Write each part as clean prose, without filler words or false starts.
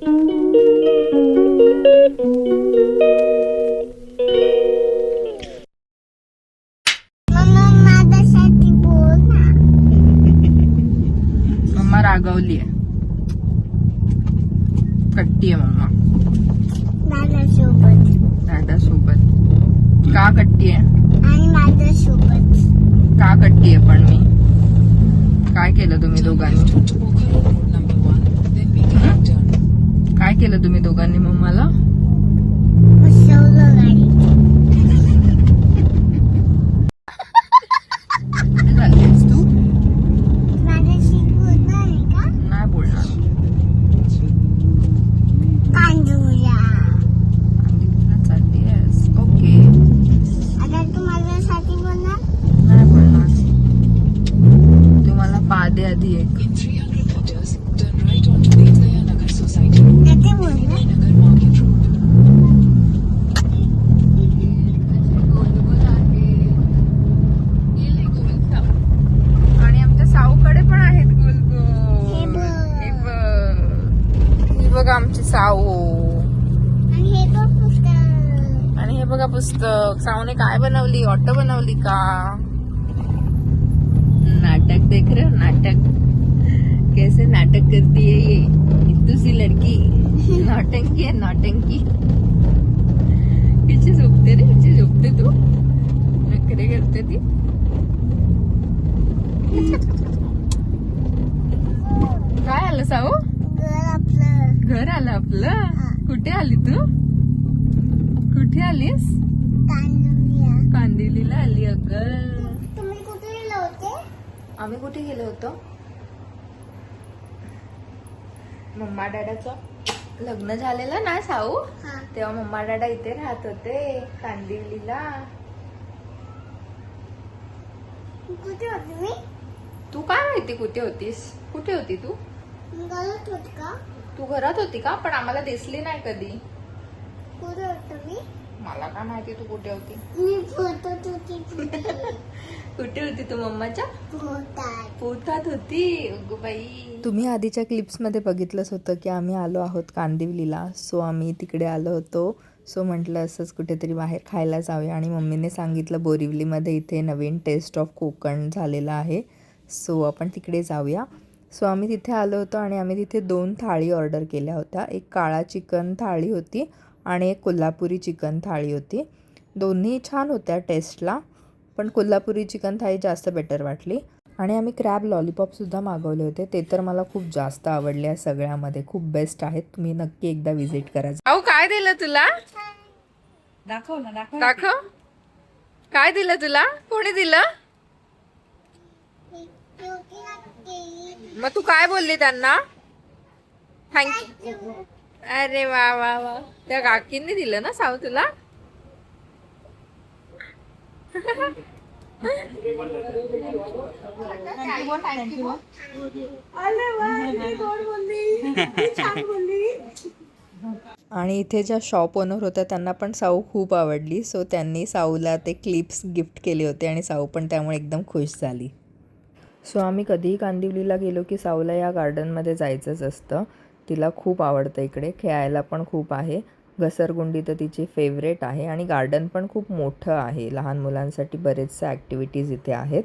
Mamma रागवली आहे, कट्टी आहे मम्मा दादा सोबत. का कट्टी आहे? आणि माझ्यासोबत. का कट्टी आहे पण मी? काय केलं तुम्ही दोघांनी? काय केलं तुम्ही दोघांनी मम्माला? बसवलं गाडी. कुठे चाललीस तू? माझ्याशी बोलणार आहे का? नाही बोलणार. कांदुया. चालली आहेस? ओके. आता तू माझ्यासाठी बोलणार? नाही बोलणार. तू मला पा दे आधी एक. कधी बोलणार? आणि आमच्या साऊकडे पण आहेत गोलगोल. हे बघ. हे बघ. ही बघा आमची साऊ. आणि हे बघ पुस्तक. आणि हे बघा पुस्तक. साऊने काय बनवली? ऑटो बनवली का? नाटक देख रहे हो? नाटक कैसे नाटक करती है ये इतू सी लड़की. नौटंकी है नौटंकी. पीछे झोपते रे, पीछे झोपते तू. नखरे करते ती. काय आलं साऊ? घर आपलं. घर आलं आपलं. कुठे आली तू? कुठे आलीस? कांदुया. कांदिवलीला आली अगं. तुम्ही कुठे गेले होते? आम्ही कुठे गेलो होतो? मम्मा डॅडाचं लग्न झालेलं ना साऊ, हा. तेव्हा मम्मा डॅडा इथे राहत होते कांदिवलीला. कुठे होते मी? तू काय माहिती कुठे होतीस? कुठे होती तू? गलत होत का? तू घरात होती का? पण आम्हाला दिसली नाही कधी. कुठे होतो मी? मला काय माहिती तू कुठे होती. मी पोटात होती. कुठे होती तू? मम्माच्या पोटात. पोटात होती. अगं बाई. तुम्ही आधीच्या क्लिप्समध्ये बघितलंच होतं की आम्ही आलो आहोत कांदिवलीला. सो आम्ही तिकडे आलो होतो. सो म्हटलं असंच कुठेतरी बाहेर खायला जाऊया. आणि मम्मीने सांगितलं बोरिवलीमध्ये इथे नवीन टेस्ट ऑफ कोकण झालेला आहे, सो आपण तिकडे जाऊया. सो आम्ही तिथे आलो होतो आणि आम्ही तिथे 2 थाळी ऑर्डर केल्या होत्या. एक काळा चिकन थाळी होती आणि एक कोल्हापुरी चिकन थाळी होती. दोन्ही छान होत्या टेस्टला, पण कोल्हापुरी चिकन थाळी जास्त बेटर वाटली. आणि आम्ही क्रॅब लॉलीपॉपसुद्धा मागवले होते. ते तर मला खूप जास्त आवडले. या सगळ्यामध्ये खूप बेस्ट आहेत. तुम्ही नक्की एकदा व्हिजिट करा. अहो काय दिलं तुला? दाखव ना, दाखव. दाखव. काय दिलं तुला? कोणी दिलं? मग तू काय बोलली त्यांना? थँक्यू. अरे वा वा वा. त्या काकींनी दिलं ना साऊ तुला? आणि इथे ज्या शॉप ओनर होत्या त्यांना पण साऊ खूप आवडली. सो त्यांनी साऊला ते क्लिप्स गिफ्ट केले होते आणि साऊ पण त्यामुळे एकदम खुश झाली. सो आम्ही कधीही कांदिवलीला गेलो की साऊला या गार्डनमध्ये जायचंच असतं. तिला खूप आवडतं. इकडे खेळायला पण खूप आहे. घसरगुंडी तर तिची फेवरेट आहे आणि गार्डन पण खूप मोठं आहे. लहान मुलांसाठी बरेचशा ॲक्टिव्हिटीज इथे आहेत.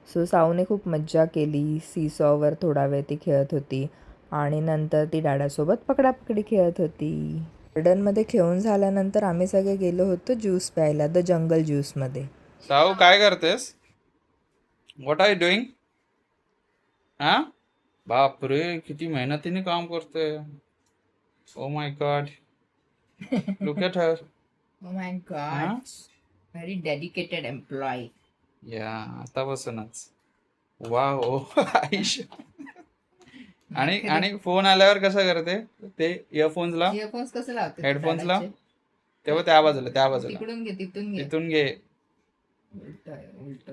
सो साऊने खूप मज्जा केली. सीसॉवर थोडा वेळ ती खेळत होती आणि नंतर ती डॅडासोबत पकडापकडी खेळत होती. गार्डनमध्ये खेळून झाल्यानंतर आम्ही सगळे गेलो होतो ज्यूस प्यायला, द जंगल ज्यूसमध्ये. साऊ काय करतेस? What are you doing? हा, बापरे किती मेहनतीने काम करते. Oh my God, look at her. Oh my God. Very dedicated employee. या आतापासूनच वाव. आयुष्य. आणि फोन आल्यावर कसं करते ते? इयरफोन्सला इयरफोन्स कसं लावते? हेडफोन्सला तेव्हा त्या बाजूला तिकडून घे, तिथून घे. तिथून घे. उलट उलट.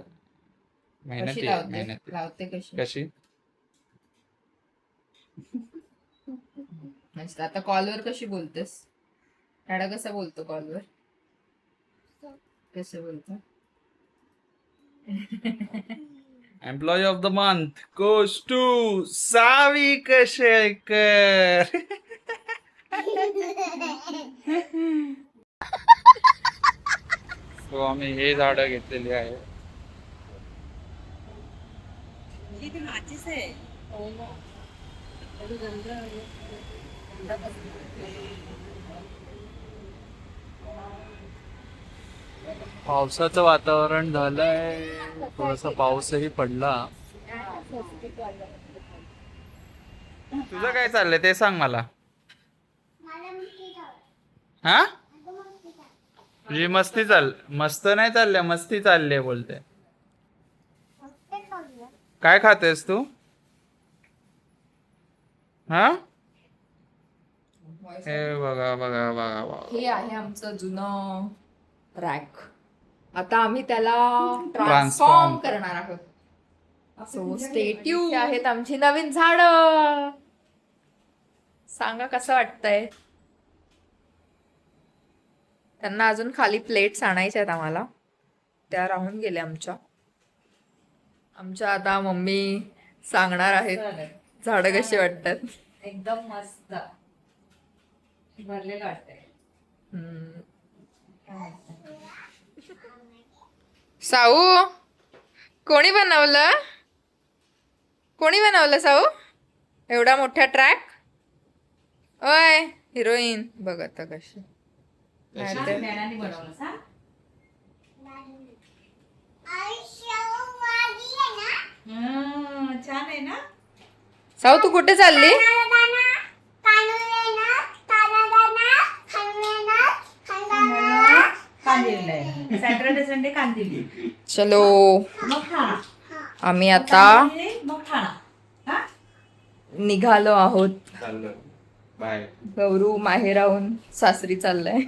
मेहनती कशी आहे, लावते? मेहनती. लावते कशी? कशी? मस्त. आता कॉलवर कशी बोलतेस? डॅडा कसा बोलतो कॉलवर? कसं बोलतो? Employee of the month goes to Savi Kashelkar. तो आम्ही हे झाडं घेतलेली आहे. ती माझीच आहे. पावसाचं वातावरण झालंय, थोडासा पाऊसही पडला. तुझं काय चाललंय ते सांग मला. मला मस्ती चालू. हा अगं मस्ती चालू. तुझी मस्त नाही चालल्या, मस्ती चालली बोलते. मस्ती चालू. काय खातेस तू? हा हे बघा बघा बघा बघा. हे आहे आमचं जुनं रॅक. आता आम्ही त्याला Transform. ट्रान्सफॉर्म करणार आहोत. So stay tune. आहेत आमची नवीन झाड. सांगा कसं वाटतंय. त्यांना अजून खाली प्लेट्स आणायच्या आहेत आम्हाला, त्या राहून गेल्या आमच्या आता मम्मी सांगणार आहेत झाडं कशी वाटतात. एकदम मस्त भरलेलं वाटतंय. साऊ कोणी बनवलं साऊ एवढा मोठा ट्रॅक. ओय हिरोईन बघ आता कशी. ज्ञानाने बनवलं सा. छान आहे ना. साऊ तू कुठे चालली. कांदिवली आहे. Saturday Sunday Kandivali. चलो मग ठाणा. आम्ही आता मग ठाणा. हा निघालो आहोत. चाललं बाय. गौरू माहेराहून सासरी चाललाय.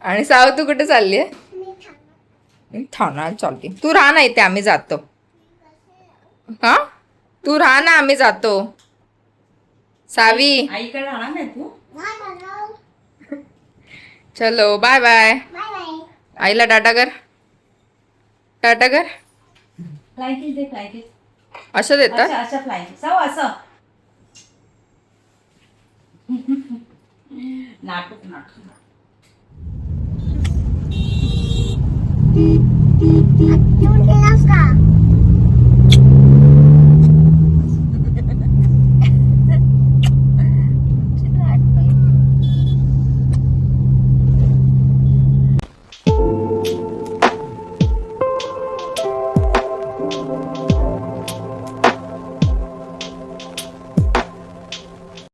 आणि साऊ तू कुठे चालली आहे. ठाण्याला चालते. तू राहा ना इथे, आम्ही जातो. हा तू राहा ना, आम्ही जातो. सावी आईकडे राहणार नाही तू. चलो बाय बाय. आईला टाटा कर. टाटा कर. फ्लाय दे फ्लाय. असं देतात. अशा फ्लाय सव असं. नाटक नाटक. तू केलास का?